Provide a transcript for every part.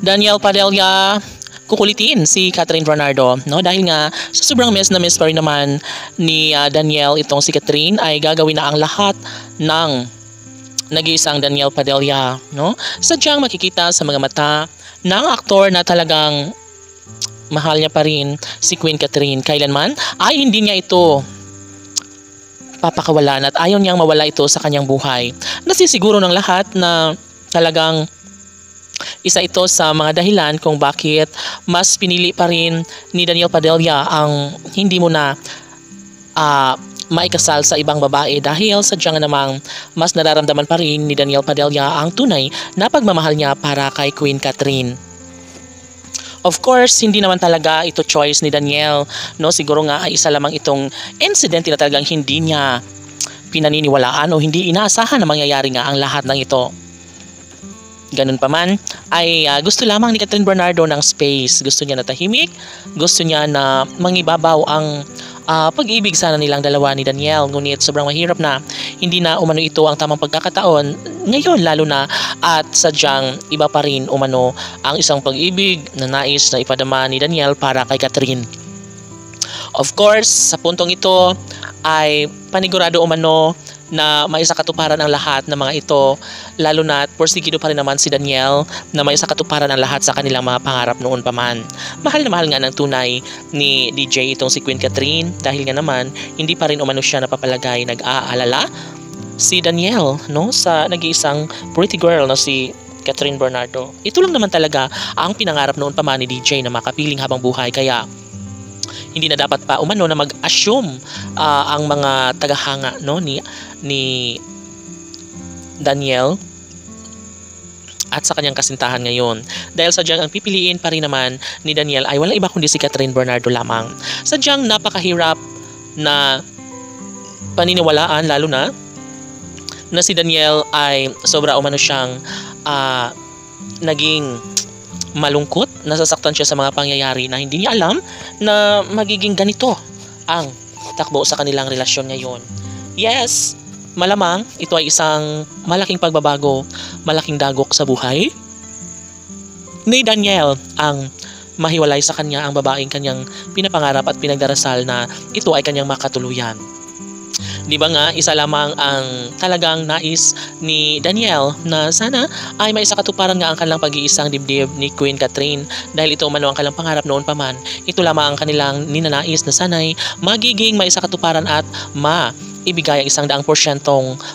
Daniel Padilla kukulitin si Catherine Bernardo, no? Dahil nga sa sobrang mess na mess pa rin naman ni Daniel itong si Catherine, ay gagawin na ang lahat ng nag-iisang Daniel Padilla, no? Sadyang makikita sa mga mata ng aktor na talagang mahal niya pa rin si Queen Catherine. Kailanman ay hindi niya ito papakawalan at ayaw niyang mawala ito sa kanyang buhay. Nasisiguro ng lahat na talagang isa ito sa mga dahilan kung bakit mas pinili pa rin ni Daniel Padilla ang hindi mo na maikasal sa ibang babae, dahil sadyang namang mas nararamdaman pa rin ni Daniel Padilla ang tunay na pagmamahal niya para kay Queen Catherine. Of course, hindi naman talaga ito choice ni Daniel, no? Siguro nga ay isa lamang itong incident na talagang hindi niya pinaniniwalaan o hindi inaasahan na mangyayari nga ang lahat ng ito. Ganun pa man, ay gusto lamang ni Catherine Bernardo ng space. Gusto niya na tahimik, gusto niya na mangibabaw ang pag-ibig sana nilang dalawa ni Daniel. Ngunit sobrang mahirap na hindi na umano ito ang tamang pagkakataon ngayon, lalo na at sadyang iba pa rin umano ang isang pag-ibig na nais na ipadama ni Daniel para kay Catherine. Of course, sa puntong ito ay panigurado umano na may isakatuparan ang lahat ng mga ito, lalo na porsigido pa rin naman si Daniel na may isakatuparan ang lahat sa kanilang mga pangarap noon pa man. Mahal na mahal nga ng tunay ni DJ itong si Queen Catherine, dahil nga naman hindi pa rin umano siya napapalagay nag-aalala si Daniel, no, sa nag-iisang pretty girl na si Catherine Bernardo. Ito lang naman talaga ang pinangarap noon pa man ni DJ na makapiling habang buhay, kaya hindi na dapat pa umano na mag-assume ang mga tagahanga, no, ni Daniel at sa kanyang kasintahan ngayon, dahil sadyang ang pipiliin pa rin naman ni Daniel ay walang iba kundi si Catherine Bernardo lamang. Sadyang napakahirap na paniniwalaan, lalo na si Daniel ay sobra umano siyang naging malungkot, nasasaktan siya sa mga pangyayari na hindi niya alam na magiging ganito ang takbo sa kanilang relasyon ngayon. Yes, malamang ito ay isang malaking pagbabago, malaking dagok sa buhay ni Daniel ang mahiwalay sa kanya ang babaeng kanyang pinapangarap at pinagdarasal na ito ay kanyang makatuluyan. Di ba nga, isa lamang ang talagang nais ni Daniel na sana ay may isakatuparan nga ang kanilang pag-iisang dibdib ni Queen Catherine, dahil ito umano ang kanilang pangarap noon pa man. Ito lamang ang kanilang ninanais na sana'y magiging may isakatuparan at maibigay ang 100%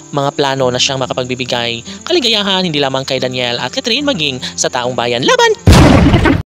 mga plano na siyang makapagbibigay kaligayahan hindi lamang kay Daniel at Catherine, maging sa taong bayan. Laban!